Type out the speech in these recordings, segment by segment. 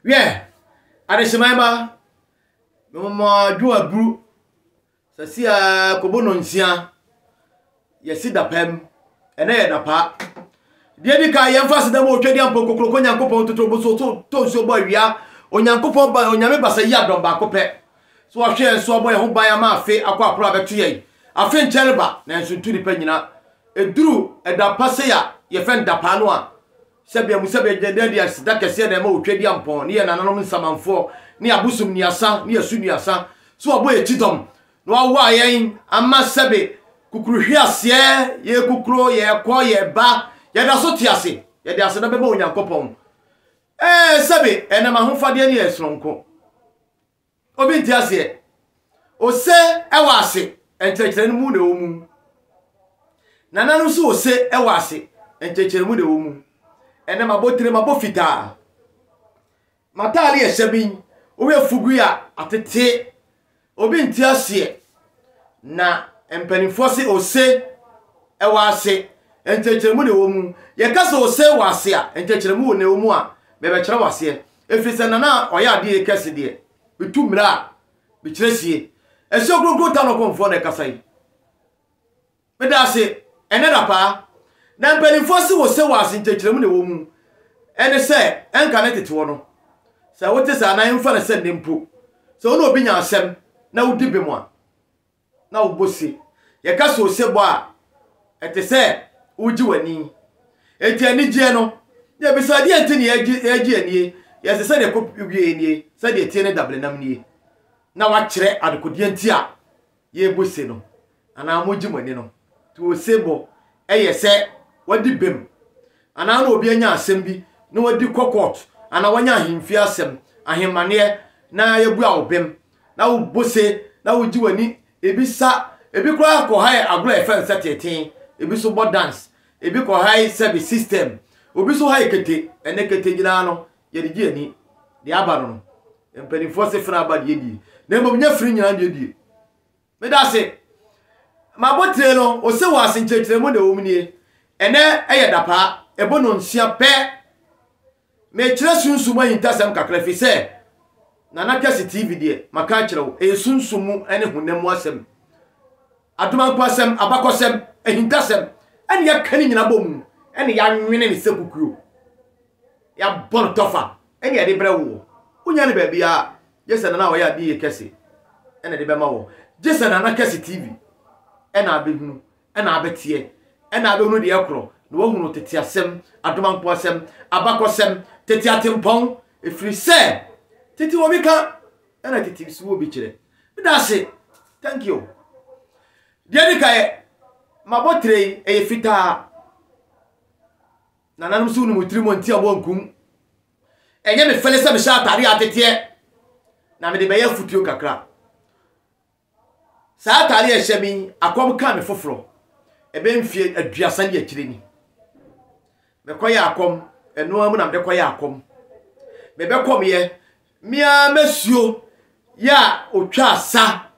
Yeah, Adeshimaiba, Mama do a brew, Sasia Kobononsia, Yesida Pem, and a pa. Dedika yamfas da mo twedi ampo kokoko nyankopon totobo so to so boy wia onyankopon ba onyame basa yi adom ba kopɛ so ahwe so boy ho ban ama afe akwa apra beto yei afe nkyereba na nso tu nipa nyina eduru eda pase ya ye fen da pa no a sebia mu sebia gende dia sida kese na ma otwedi ampo ne ye nananom nsamanfo ne abusum ni asa ne asu ni asa so boy etidom no awa yen ama sebe kukuruhwe ase ye kukuro ye kɔ ye ba yada so tiase yada ase na beba onyankopon sebe enema homfade ne esronko obi tiase ose ewa ase enchechire mu na omu nananu so ose ewa ase enchechire mu na omu enema botire mabofita matali esebin owe fugu ya atete obi tiase na empanifo se ose ewa ase enchechiremu de womu ye kasa ose wase a enchechiremu ne womu a bebe kire wase efise na oya de kase de bitumra bi kiresie ese ogrogo ta no konfo na kasa yi medase eneda pa na mpanimfo se wose wase enchechiremu de womu ene se enka na tete wo no se wote sa na yemfa na se ndempo se wo no obi nya asem na wudi bemu a na wobosi ye kasa ose bo a etese uji wani eti ani je no ye bisa de enti ne agi ani ye se de kopwie ani se de tie ne dable nam ni na wa kire adekodi enti a ye bose no ana moji mani no to sebo eye se wadi bem ana na obi anya asem bi na wadi kokot ana wanya ahemfi asem ahemane na ye bua obem na wo bose na uji wani ebisa ebi kura ko hai agro efen seteten ebi so bo dance ebi ko high service system obi so high kete ene kete gina no ye de giani de aba no empeni force fina aba de di na mo nya firi nyina de di me da se ma botre no o se wa asenchechire mo de omnie ene eye dapa ebo no nsia pe me kire sunsumu ahintasem kakra fi se na na kase tv de maka kire wo e sunsumu ene hunemu asem aduma kwasem abakosem ahintasem ene ya kani nyina bom ene ya nwene ne sekukuo ya bon tofa ene ya de brewo unya ne ba bia jesa na wo ya di kese ene de be ma wo jesa na kese tv ene abehunu ene abetie ene abehunu de ekro na wo hunu tete asem adomanpo asem abakosem tete atempon efiri se tete wo bika ene tete su wo bi kire bidase thank you dia kai mabotre fita nananum su nu trimo nti abonkum enye me fele se me sha atare atete na me de be ya futuo kakra sa atare ehemi akom ka me foforo ebe mfie aduasa ne akire ni me koya akom eno amu na me koya akom me be kom ye mia mesuo ya otwa asa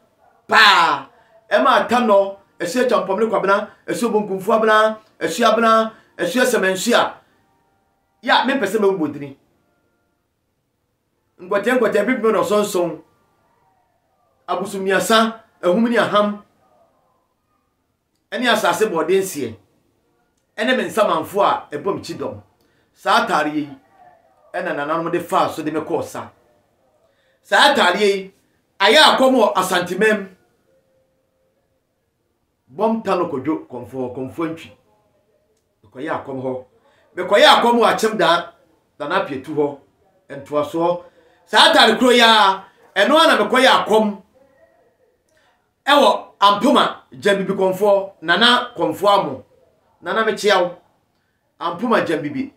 pa ema atano ese champomle kwabena ese bonkumfu abena ese abena ese semensia ya me pese me bodini ngwate bibi no sonson abusumiasa ehumni aham eni asase bodensie ene me nsamanfo a ebom chidom sa atare yi ena nananom de fa so de me kosa sa atare yi aya akomo asantimem bom tano kojo konfo ntwi koya akom ho be koya akom achem da na pietu ho ento aso sa atare kro ya eno ana be koya akom ewo ampuma jambibi konfo nana konfo amo nana me chiawo ampuma jambibi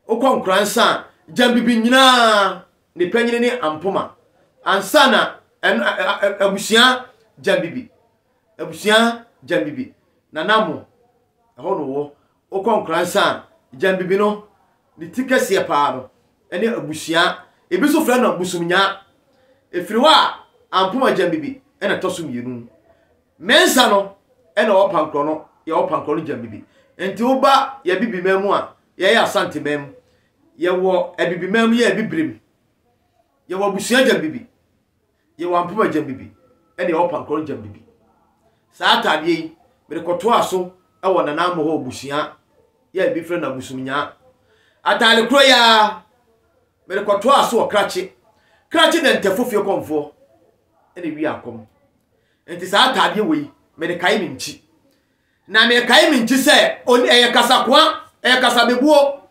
okonkransa jambibi nyina ne panyine ni ampuma ansana abusia jambibi abusia jambibi nanamo eho no wo okonkransa jambibi no ni tikese pa no ene abusia ebi so fra na busumnya efiriwa ampuma jambibi ena tosum yenu mensa no ena opankro no ya opankro no jambibi enti oba ya bibi memu a ya ya asante mem ye wo ebibi mem ye bibrem ye wa busua jam bibi ye wa mpoma jam bibi ene ye pankron jam bibi sa atade yi me koto aso e wo nana mo ho busua ye bi fre na busumnya atale kro ya me koto aso o krache na ntefofie komfo ene wi akom enti sa atade we me kai mi nchi na me kai mi nchi se oni eye kasakwa eye kasabebuo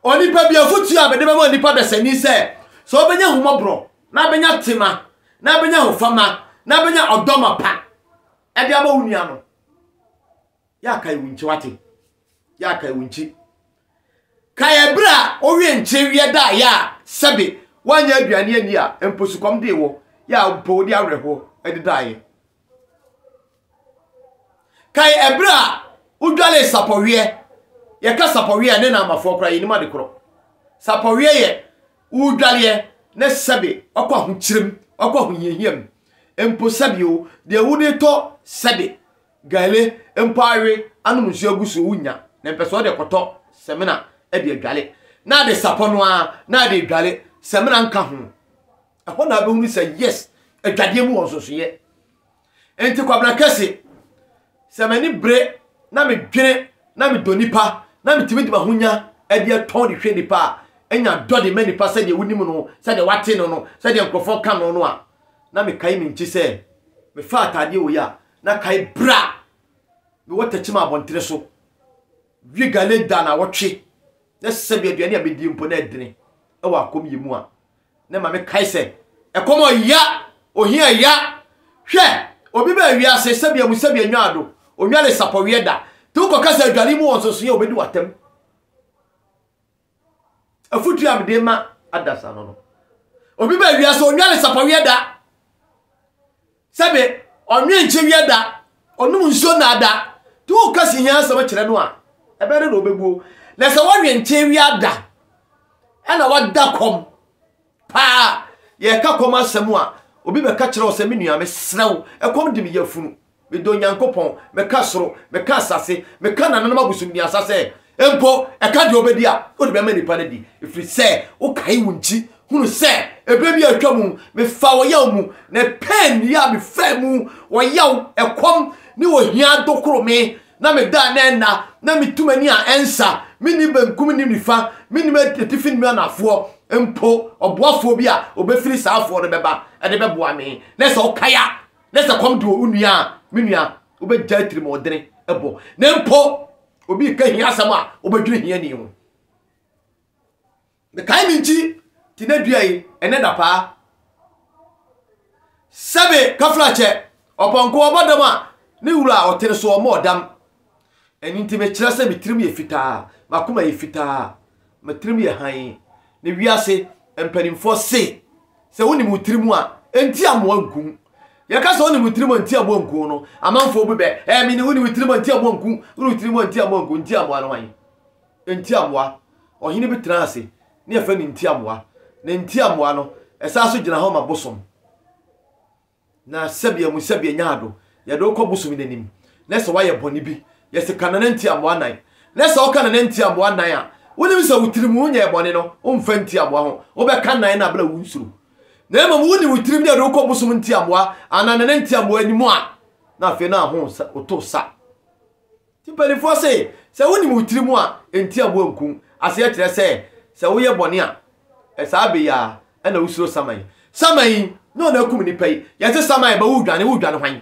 oni pa bia futu a bede bema nipa besani se so obenya humobro na benya tema na benya hofama na benya odoma pa e dia ba unua no ya kai wunchi wate ya kai wunchi kai ebra owie nche wie da ya sebe wanya aduane ani a emposukom de wo ya mpo di awerho edidaye kai ebra udwale sapowie ye ka sapowie ne na amafo kra yinima de kro sapowie ye udwale ne sebe okwa ho kirem okwa ho yehiam empo sabio de wudi to sebe gale empo awe anu nsu agusu wunya na mpeso de koto semina e de adwale na de sapono a na de adwale semina nka ho ehọ na be hunu say yes adwade mu wonsoso ye enti kwabra kase semani bre na me dwene na me donipa na me timi di mahunya e de ton de hwe nipa enya dode manipa se de wunim no se de wate no se de nkrofo ka no a na me kai me nchi se me fa atade wo ya na kai bra me wotachima abontere so wi gale da na wotwe na se bi aduane abedi mpo na edene e wa akom yemu a na ma me kai se e komo ya ohia ya hwe obi ba wi ase se bi amusa bi anwado onwale sapowie da tu ko kasa aduane mu wonsoso ye obedi watem afutu amde ma adasa no obi ba wi ase onwale sapowie da sebe onwe nche wi da onum nso na da tu kasi hia sama kire no a ebere no obegbuo na se wonwe nche wi da ena wada kom pa ye ka kom asemu a obi be ka kire o se menua me srew ekom dim yafunu me do nyankopon me ka soro me ka asase me ka nanan magusum ni asase empo e ka de obedi a o de be ma nipa na di ifri se o kai wunchi hunu se ebe bi atwamu me fa wo yaw mu na pen ya me fa mu wo yaw ekom ni wo hia dokoro me na me da na me tumani a ensa mini bankum ni nifa mini me tetifin me anafo empo oboafo bi a obefiri saafo no beba e de beboa me na se o kaya na se kom do unua menua obegya tiri mo dene ebo na empo obi ka hia asama obedwene hia ni ho me kai minchi tinadua yi ene da pa sabe kaflache oponko obodama ni wura otere so o modam eni ntime kire se mitirim ye fitaa makoma ye fitaa matirim ye han ne wiase empanimfo se woni mutirim a enti amwa nkum ye ka se woni mutirim enti amwa nkum no amanfo bi be mi ni woni mutirim enti amwa nkum woni mutirim enti amwa nkum enti amwa no wan enti amwa ohine bi trase ne afa ni enti amwa na enti amwa no esa so gina ho mabosom na sabia mu sabia nyaado ye do ko bosom nanim na se waye boni bi ye se kanana enti amwa nan na se o kanana enti amwa nan a woni bi se wutirim unye boni no o mfa enti amwa ho o be kan nan na bla wunsuru na ema woni wutirim de do ko bosom enti amwa anana enti amwa animu a na afi na ho oto sa ti pelifo se woni wutirim a enti amwa nkum ase ya kire se wo ye boni a esa be ya na usuro saman no na akum ni pai ya se saman ba wudwane hwan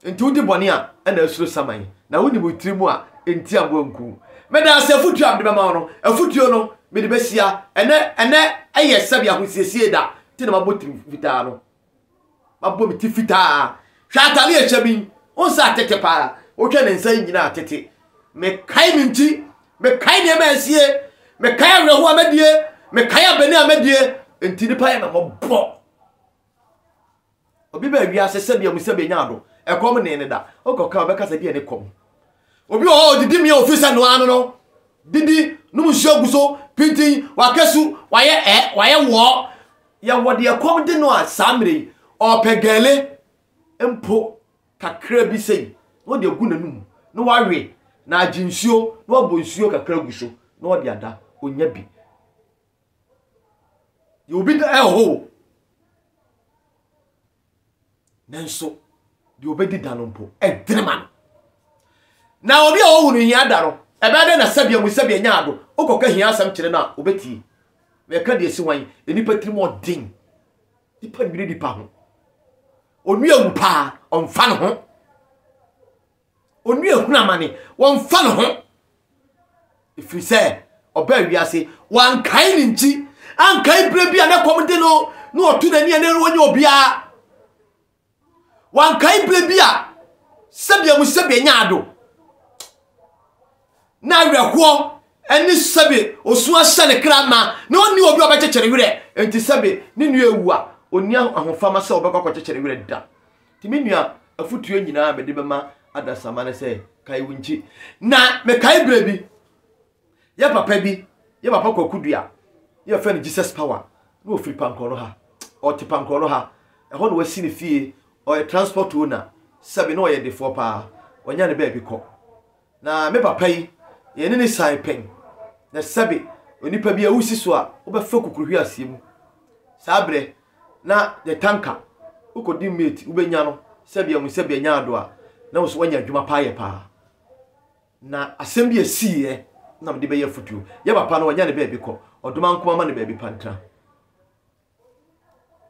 enti wudi boni a na usuro saman na woni wutirimu a enti amwa nkum me da se futu am de be ma no afutuo no me de besia ene aye sabia ho siesie da ti na mabotim fitaa no mabo mi ti fitaa hwa atale e chabi on sa tete pa o twa ne nsa nyina atete me kai minti me kai ne ma sie me kai awreho amadie me kai abani amadie enti ni pa ya na mbo obi ba wi ase sabia mu sabia nyaado e kom ne da o ko ka be kasa bi ne kom obi o didi mi ofisa no anu no didi no mu shoguso pintin wakasu waye wo ya wode e kom de no a samre o pegele empo kakra bi sei no de gu nanum no wawe na aginsuo no abonsuo kakra guso no de ada onya bi You be the ho. Nanso, you be the danompo, a dreamer. Now be all in Yadaro, a better than a Sabia with Sabia Yado, Oka here some children, Obeti. We can't see why any petri more ding. The pen greedy pound. On real pa on fan home. On real money, one fan home. If we say, or bury us, one kind in tea, and kind baby and a commodino, no to the near one your beer. One kind baby, Sabia with Sabia Yado. Now we are war. And this sabi osua sane krama no ni obi oba chechere wire enti sabi ni nua wu onia ahofama se obekwa kwa chechere wire da timi nua afutuo nyina be de bema adasama ne se kai wunchi na me kai brebi ye papa bi ye papa kwakudua ye fa ni Jesus power no ofiri pankoro ha o te pankoro ha e ho no wasi ne fie o transport owner sabi no ye de fo pa onya ne ba bi ko na me papa yi ye ne sai pen na sabi onipa bia wusi so a obefa kukuruhwi asiem sabre na the tanker ukodi mate ubenya no sabi amu sabi anya ado a na wo so wanya adwuma paaye pa na asem bia sie na mde be ye futu ye papa no wanya ne ba bi ko odoma nkoma ma ne ba bi pantra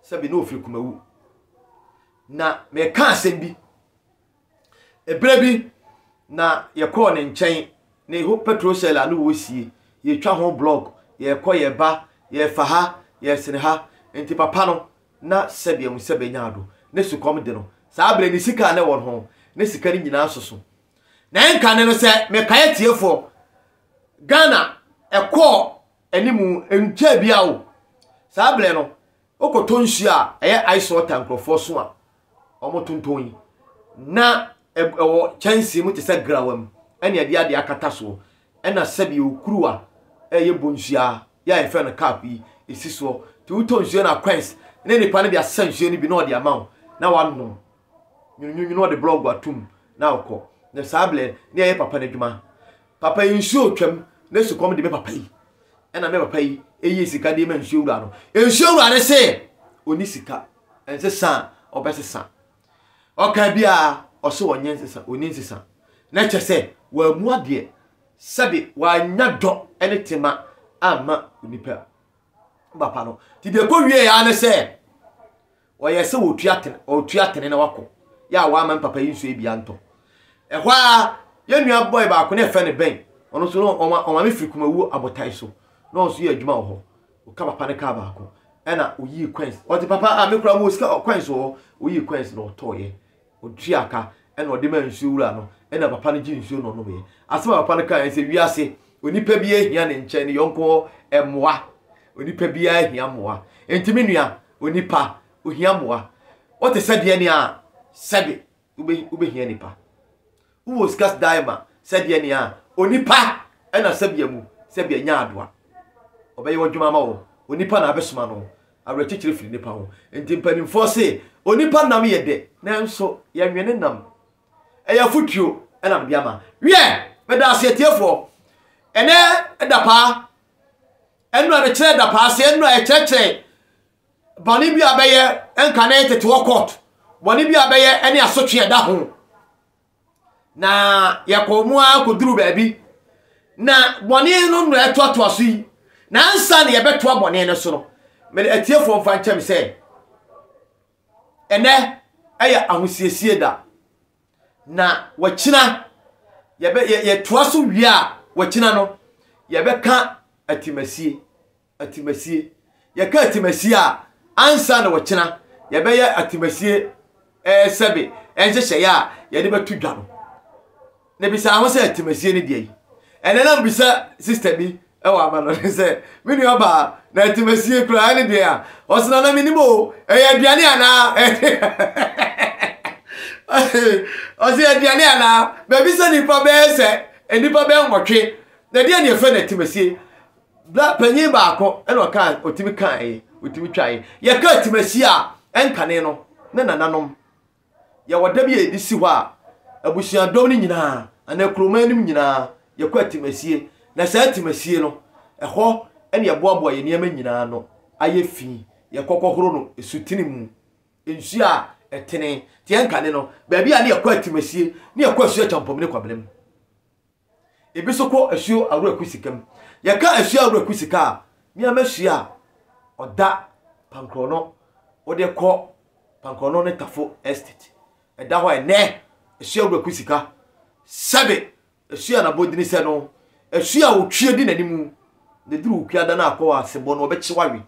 sabi no ofiri kumawu na me ka asem bi ebere bi na ye ko ne nchen ne ho petrol shell anu wo sie ye twa ho blog ye ko ye ba ye fa ha ye sene ha enti papa no na sebia mu sebe nyaado ne su kom de no sa abre ni sika na won ho ne sika ni nyina soso na enka ne no se me kaye tiefo Ghana ekọ animu entwa bia wo sa abre no okoto nsu a eye ice water nkrofo so a omotonton na ewo chance mu te se grawam ene ade akata so ena sebi okuruwa eye bonsia ya efe no cap yi esiso ti utonsuo na quench ne nipa ne dia sansuo ni bi no de amaw na wanno nyunyu no de blog atum na okọ ne sable ne eye papa n'adwuma papa nsuo twam ne su kom de be papa yi ena me papa yi eye sika de ma nsuo wura no nsuo wura ne se oni sika ense san obesesa oka bia oso wonye nsesa oni nsesa na chese wa mu ade sabi wa nya do ene tema ama onipa papa no ti de ko wie ya ne se o ye se wo tuatene na wako ya wa man papa yi nso e bia nto e hwa ye nua boy ba ko ne fe ne ben ono so no o ma me firi kumawu abotai so no so ye adwuma ho o ka papa ne ka ba ko ena o yi quench o ti papa a me kura mo sika quench o yi quench no to ye o tuaka ena o de man nso wura no ena papa ne gi nsuo no no be asema papa ne kan se wiase onipa bi ehia ne nche ne yonko emoa onipa bi ehia moa entimi nua onipa ohia moa o te sade ne a sabe ube hia nipa wo skas daima sade ne a onipa ena sabe amu sabe anya adoa obeye wodwuma ma wo onipa na abesoma no awrechichire firi nipa ho entimpanimfo se onipa nam ye de nanso ya nwene nam eya futuo ena biama wie beda asetiefo ene edapa enu ane kire edapa se enu e cheche boni bi abeye enka na etete wo court boni bi abeye ene asotwe da ho na yakomu akoduru baabi na boni no no etoto aso yi na ansa na yebeto boni ne so no me etiefo mfa nchem se ene eya ahosiesie da na wachina ye toaso wi a wachina no ye beka atimasie ye ka atimasie a ansa na wachina ye be ye atimasie sebe enhye ya ye de betu dwa no ne bisa ho se atimasie ne die ene na bisa sister bi ewa ma no se mini oba na atimasie kura ne die a osina na minimo aduane ana ozi aduane ana baby se nipa be se enipa be nwotwe na die ne fe na timasie bla panyin ba akọ ena oka otimi kan otimi twae ye ka timasie a enkane no ne nananom ye woda bi edisi hɔ a abusuadom ni nyina ana kromanim nyina ye kwa timasie na sa timasie no ɛhɔ ene ye boaboa ye niam nyina no aye fi ye kokokoro no esutini mu ensu a etene tie nkane no baabi a ne yakwa atimasie ne yakwa asu champomne kwablem ebi so ko asu awura kusikam yaka asu awura kusika mi amasu a oda pankrono ode ko pankrono ne tafo estate eda ho ene asu awura kusika sabe asu na bodini se no asu a otwie di nanimu ne duru kwiada na akwa asebo no obechi wawe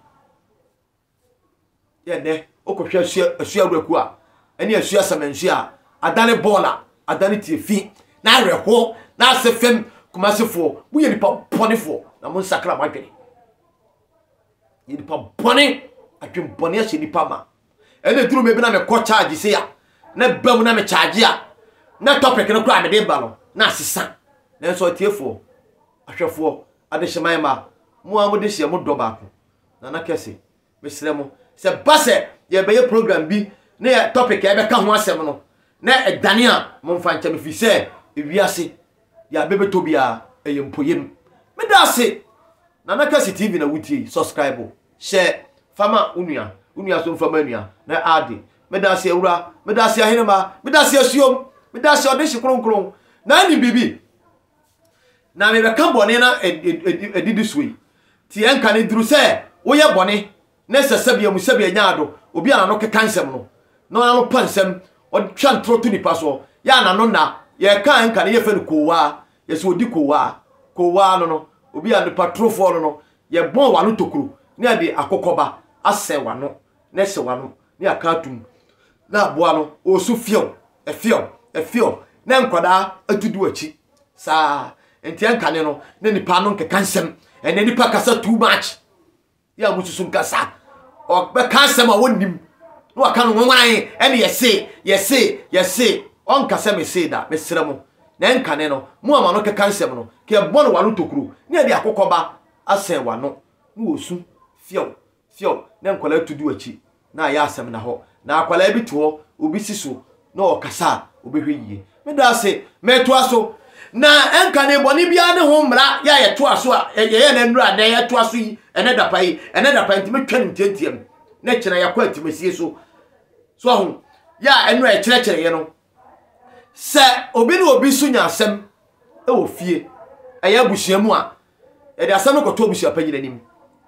ye ne okohwe asu awura ku a ene asu asamansu a adane bola adane tiefi na reho na asefem kumasefo bu ye nipa bonefo na mo nsakra madwene ye nipa bone atwem bone a nipa ma ene duru me bi na me ko charge se ya na bam na me charge a na topic no kra me de ba no na asesa na so tiefo ahwefo adehyeman ma mo amode hye mo do ba ko na kese mesre mo se base ye be ye program bi na topic e be ka ho asem no na edane a mo mfa ncha me fi se ewiase ya bebe tobia eyempoyem me da se na kese TV na wutie subscribe share fama unua so fama unua na ade me da se ewura me da se ahenema me da se asuom me da se ode hikronkron na ni bibi na me be ka bone na edidi suyi ti enka ne duru se wo ye bone na sesabia musabia nyaado obi ana no kekansem no na no pansem o twa ntroto nipa so ya na no na ye ka enka ne ye fe no kowa ye se odi kowa no obi ana patrofo no ye bon wa no tokuru ne ade akokoba ase wa no na se wa no ne akatum na aboa no o su fio efio na nkwada atudu achi sa enti enka ne no ne nipa no nkekansem ene nipa kasa too much ya mususu nkasa o be kansem a wonim no aka no nwan ene yese on kasa me say da me sremo na enka ne no mu ama no kekansem no ke bon wa no tokuru ne ade akokoba ase wa no no osu fio na nkwala tudu achi na ya asem na ho na akwala bi to obi siso na o kasa obehwe yie me da se me to aso na enka ne boni bia ne ho mra ya ye to aso a ye na nura na ye to aso yi ene da pai ntime twa ntentiem na kina ya kwa ntimesie so ho ya enu e kire ye no se obi ne obi so nya asem e wo fie aya busuamu a e de asem no koto obusua panyini nim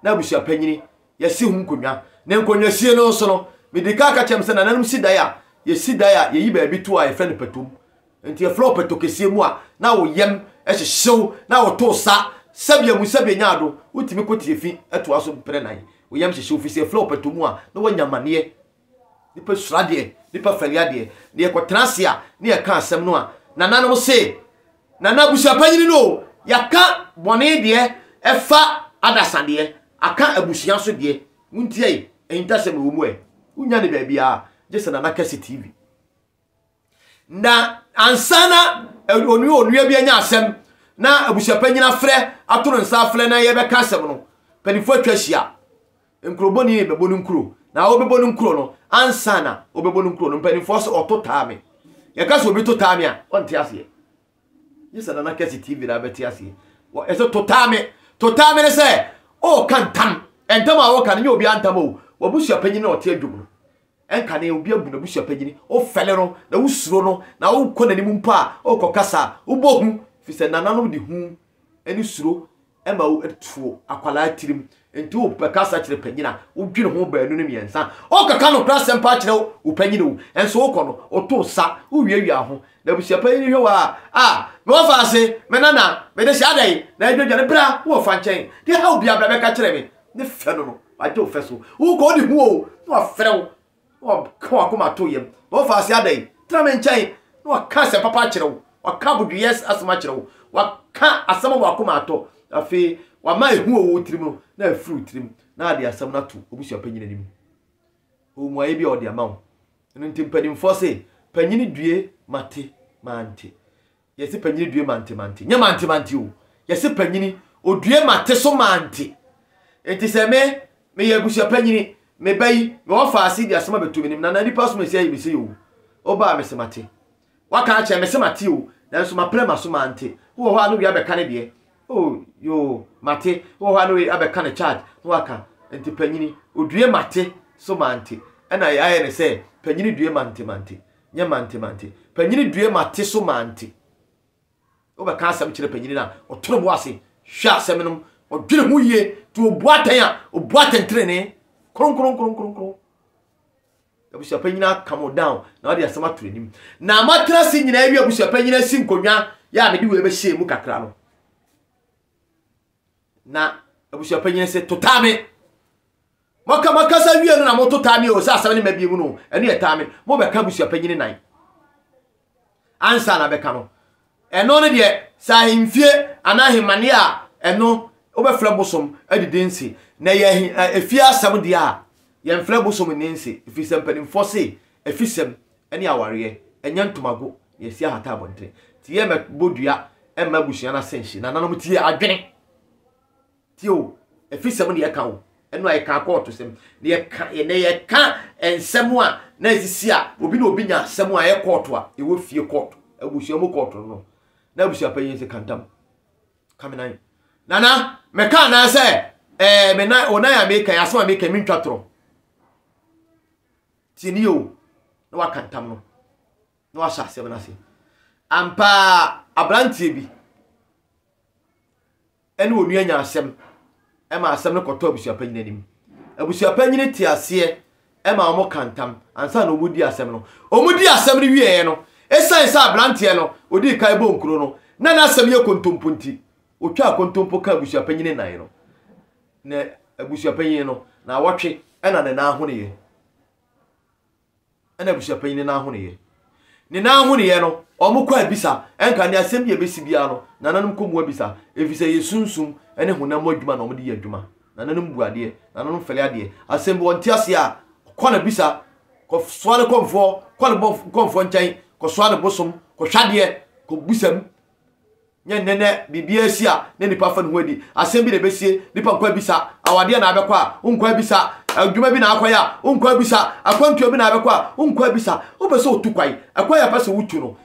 na obusua panyini ye si hu nkonwa na nkonwa sie no so no medika ka chem se na nanum si daya ye si daya ye yi ba bi to a ye friend patum enti ye flow peto kesie mu a na wo yem e hyehyew na wo to sa sabia musabia nyaado utimi kotie fi eto aso mpre nan wo yem hyehyew fi se flow peto mu a na wo nyamane nipa srade nipa faliade ne ye kwatransia ne ye ka asem no a nananum se nana busua panyini no yaka bone de efa adasande aka abusua so de muntie entasem wo mu unya ne baabi a jese na kese TV na ansana onua bi anya asem na abusua panyina frɛ atoro nsa frɛ na ye be ka asem no panifo atwahia nkroboni ne bebonu nkro na obebonu nkro no ansana obebonu nkro no panifo so ototame ye ka so obi totame a onte ase jese na kese TV da beti ase wo eso totame ne se o kantam entam a wo kan nye obi antam o wabusua panyina ote adwum enka ne obi abu na busua panyini o fele no na wusuro no na wo kɔ nanim mpa o kokasa wo bohu fi se nananom de hu eni suro ema wo etuo akwala tirim enti wo bekasa kire panyina wo dwine ho baanu ne miensa o kaka no kra sempa kire wo panyini wo enso wo kɔ no o to sa wo wiawia ho na busua panyini hwe wa me wo fa ase me nana me de sha dai na edwadwa ne bra wo fa nkyɛn de ha obi abra be ka kire me ne fe no agye wo fe so wo kɔ de hu o no afrɛ wo kwa kuma to yem wo fa sia dai trame nkyɛn no ka se papa kire wo waka budu yes asema kire wo waka asema wo akoma ato afi wa mai hu wo tirim no na afru tirim na ade asem na to obusua panyina nim o mu ayi bi ode ama wo no ntimpanim fo se panyini due mate mante yesi panyini due mante nya mante o yesi panyini odue mate so mante enti se me ye busua panyini me bayi me wo fa ase di asema betumi nim na nipa so me se yi se o ba me se mate waka ache me se mate o na so ma prema so mante wo ho anu wi abeka ne de oh yo mate wo ho anu wi abeka ne charge waka enti panyini odue mate so mante ena ya ne se panyini due mante nye mante panyini due mate so mante oba ka asem kire panyini na otoro bo ase hwa asem no odwene hu yie to obuatan a obuatan trene kron abusua panyina come down na odi asem atrenim na matra si nyina wi abusua panyina si nkonwa ya me di we be hye mu kakra no na abusua panyina se totame maka sa wi no na mo totame o sa asem ne mabie mu no ene etame mo be ka abusua panyina nan ansa na be ka no eno ne de sa himfie anahimane a eno obefra bosom adidensi na ye efia asem de a ye mfra bosom nensi efisem panimfo se efisem ene aware enya ntomago ye sia hata abonte ti ye me bodua emma busua na senshi na nanom ti adwene ti o efisem ne ye ka wo eno ay ka court sem ne ye ka ensem a na ezisi a obi na obi nya asem a ye court a e wo fie court abusua mo court no na abusua panyin se kantam kamenan nana meka na se me na onaya me kan asema me kan mi ntwatro tinio na wakantam no na wa sha asem na se ampa abrantie bi ene onu anya asem ma asem no koto abusua panyin anim abusua panyin ti ase ma omo kantam ansa na omudi asem no wiye no esansa abrantie no odi kai bo nkuro no na asem ye kontomponti otwa kontompo ka abusua panyin nan no na abusua panyin no na wotwe ena ne na ho ne ye ena abusua panyin na ho ne ye ne na ho ne ye no omo kwa bisa enka ne asem ye besi bia no na nanum komu abisa efise ye sunsum ene honam adwuma na omo de ye adwuma na nanum buade na nanum fele ade asem bo ntiase a kona bisa ko soale konfo kona bo konfo nchen ko soale bosom ko hwade ko busam nyenene bibia sia ne nipa fa no hodi asem bi de besie nipa kwa bisa awade na abekwa unkwa bisa adwuma bi na akwaya unkwa bisa akwantuo bi na abekwa unkwa bisa obeso otukwai akwaya pese wutu no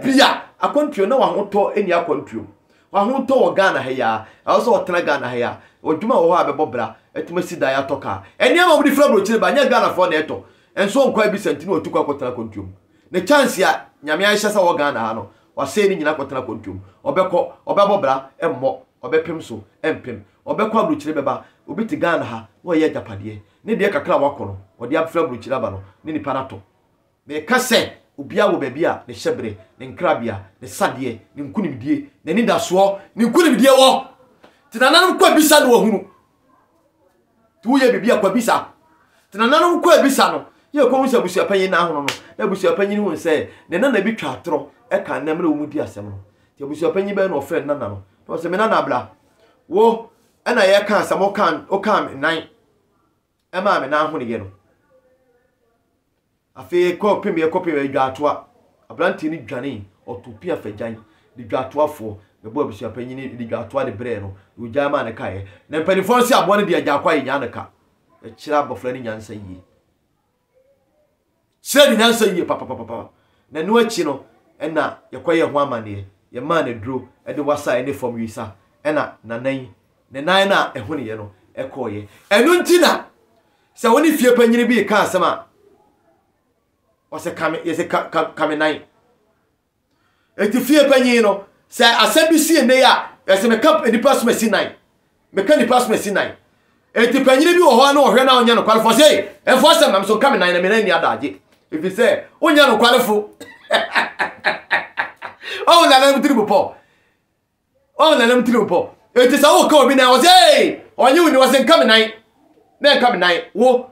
bia akwantuo na wahoto eni akwantuo wahoto wo Ghana ha ya also otena Ghana ha ya odwuma wo ha abebobra etumasi da ya toka eni ama mudi fra brochire ba nya Ghana fo na eto enso unkwa bisa ntini otukwa kwotena akwantuo ne chance ya nyame a hyesa wo Ghana ha no wase ni nyina kwotena kontum obekọ obebobra emmo obepem so empem obekọ abruchire beba obiti Ghana ha wo ye japade ne de kakra wakono odi abfra abruchire ba no ne nipa nato me kase obia wo bebia ne hyebre ne nkrabia ne sade ne nkunimdie ne nidaso ne nkunimdie wo tinananum kwa bisa no ohunu tu ye bebia kwa bisa tinananum kwa bisa no ye ko hu se busua panyin na hono no na busua panyin hu se ne na bi twa atro e kan na mre omudi asem no ti busua panyin be no friend nana no to se me nana bla wo e na ye kan asem o kan nan e ma me na ho ne ye no afi ko pem adwatoa abranti ni dwane otopia fajan di dwatoafo me bo busua panyin di dwatoa de bre no o jama ne kae na mpanifo se abo ne de agakwa nya ne ka e kira bofra ni nyansa yi sedi nyansa yi papa na no achi no ena yekoye ho amane ye ma na duro e de wasa ene form wisa ena nanan ne nan na ehwo ne ye no ekoye enu ntina se woni fie panyini bi ka asema wase kame ye se kame nan eti fie panyini no se asebi sie ne ya ese me kap eni pass mesi nan me kan ni pass mesi nan eti panyini bi wo ho na ohwe na onya no kwalfo sei enfo asem na so kame nan na me nan ni adaje if you say onya no kwalfo oh na na mtiri po eti sa wo ka obi na wo say onye uni was kame nan na kame nan wo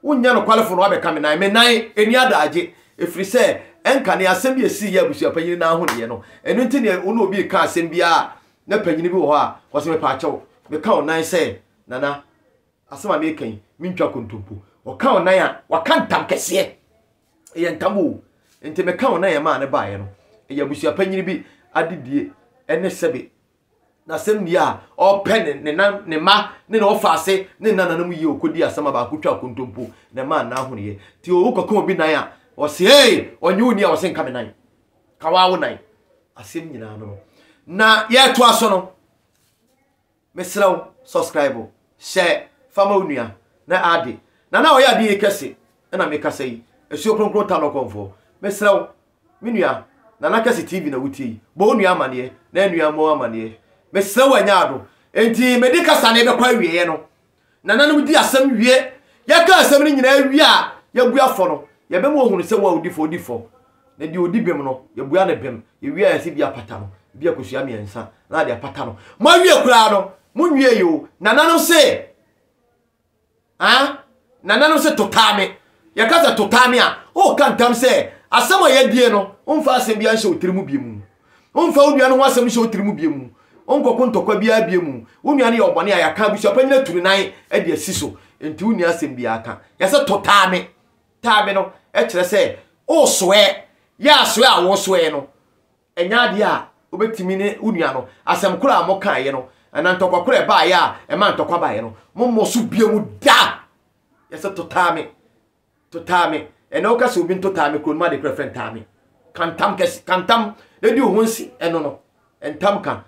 onya no kwalfo no abe kame nan me nan eni adaje if you say enka ne asem bi esi ya busua panyini na ho ne no enu nti ne ono obi ka asem bia na panyini bi wo ha wo se me pa achew me ka onan say nana asema me kan mi ntwa kontompo o ka onan a waka ntam kese ye ntamu enti me ka onan ya ma ne baaye no ya busua panyini bi adidie ene sebe na sem ni a o pen ne ma ne na ofase ne nananum yi okodi asema ba akotwa kontompo ne ma na ho ne ti o kokon obi nan a o se hey onye oni a o se nkame nan kawawo nan asem nyina no na ye to aso no mesraw subscribe share fama unua na ade na oya de kese na me kasa yi esuo kronkro ta no konfo mesrew minua na kese TV na wuti bo unua amane na anua mo amane mesrew anyado enti me di kasa na be kwa wiye no na nanom di asem wie ya ka asem ni nyina wie a ya bu afo no ya be mo ohunu se wa odifo na di odibem no ya bu ana bem ya wie ya se bi apata no bi akosua miensa na de apata no mo wie kura no mo wie yo na nanom se nanano se totame ya kaza totame a o kantam se asama ye die no onfa asem bia nche otirimu biemu onfa onua no asem nche otirimu biemu onkoko ntokwa bia biemu onua ne ye obone a yaka bi so panyina turu nan e de asiso enti onua asem bia aka ya se totame tame no e kire se o soe ya soe a wo soe no enya de a obetimi ne onua no asem kura amoka ye no ana ntokwa kura ba ya e ma ntokwa ba ye no mommo so biemu da yesa totame ene o kase obi totame ko ma de preferent tame kantam de di ohunsi eno no entam kan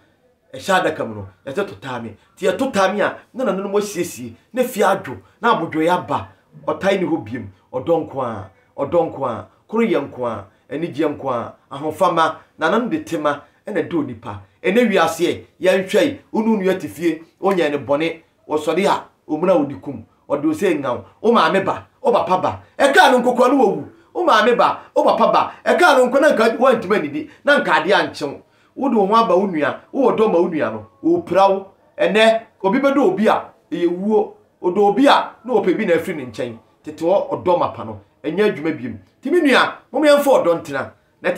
e shada kam no yesa totame ti ya totame a na mo siesie na fi adwo na abodwo ya ba otai ni ho biem odonko a koro ye nko a eni gye nko a ahofama na nan de tema ene do nipa ene wiase ya nhwai ununu atifie onya ne bone osori ha omuna odikum odo se ngaw o ma me ba o papa ba e ka no nkokwa no wowu o ma me ba o papa ba e ka no nkona nka wantima nidi na nka ade anchen wo do ho aba unua wo do ma unua no o prawo ene obi bedo obi a eyewuo odo obi a na opebi na afri ne nchen tete odo mapa no enya adwuma biem timi nua mo me mfa odo ntena na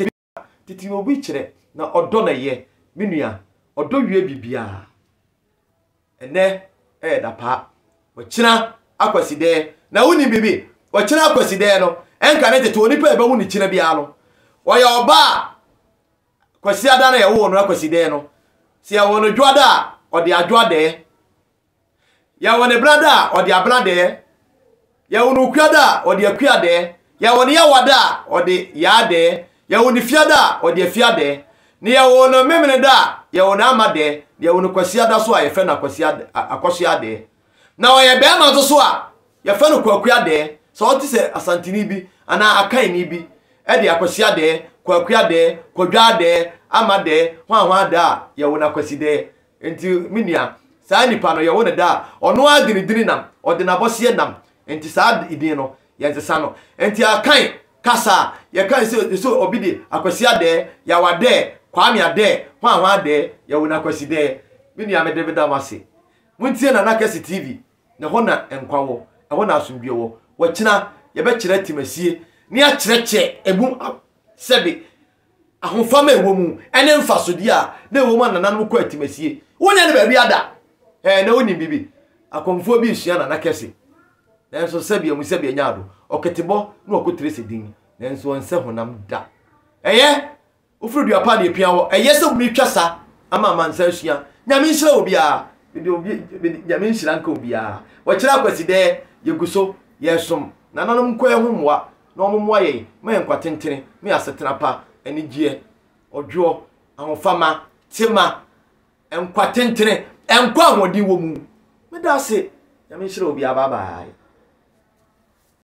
tete obi kire na odo na ye minua odo wie bibia ene da pa wachina akwaside na wuni bibi wachina akwaside no enka ne tete oni pa ebe wuni china bia no oya oba kwasi ada na ye wo no akwaside no se ya wono dwada odi adwade ya wone brada odi abrade ya wono kwada odi akwade ya wone ya wada odi yade ya woni fiada odi afiade ni ya wono memene da ya wono amade ya wono kwasi ada so ayefe na kwasi ada akoso ade na oye be ma so so a ya fa no kwakua de so o ti se asantini bi ana akan ni bi e de akosia de kwakua de kodwa de amade hwa da ya wona kwasi de enti minia saa nipa no ya wona da ono adini nam ode na bosie nam enti saa idin no ya nsesa no enti akan kasa ya kan so obidi akosia de ya wade kwame ade hwa de ya wona kwasi de minia me David Amase muntie na Nakese TV na hona enkwawo hona asumdwe wo wachina ye be kire timasie ni a kireche ebum sebe ahofama ewomu ene mfasodi a na ewomu ananam ko atimasie wonya ne ba wi ada na woni bibi akomfo bi hia na Nakese na enso sebe amu sebe nyaado oketebo na okotire sedin na enso onse honam da ofrudu apa na epia wo se mi twasa ama mansa hia nyame nhira obi a nyame nhira nka obi a wachira kwaside yeguso yesom na nanom ko ehumwa na omumwa ye me nkwatentene me asetena pa enigie odwo ahofama tema enkwatentene enkwa hodi wo mu me da se nyame nhira obi a bye bye.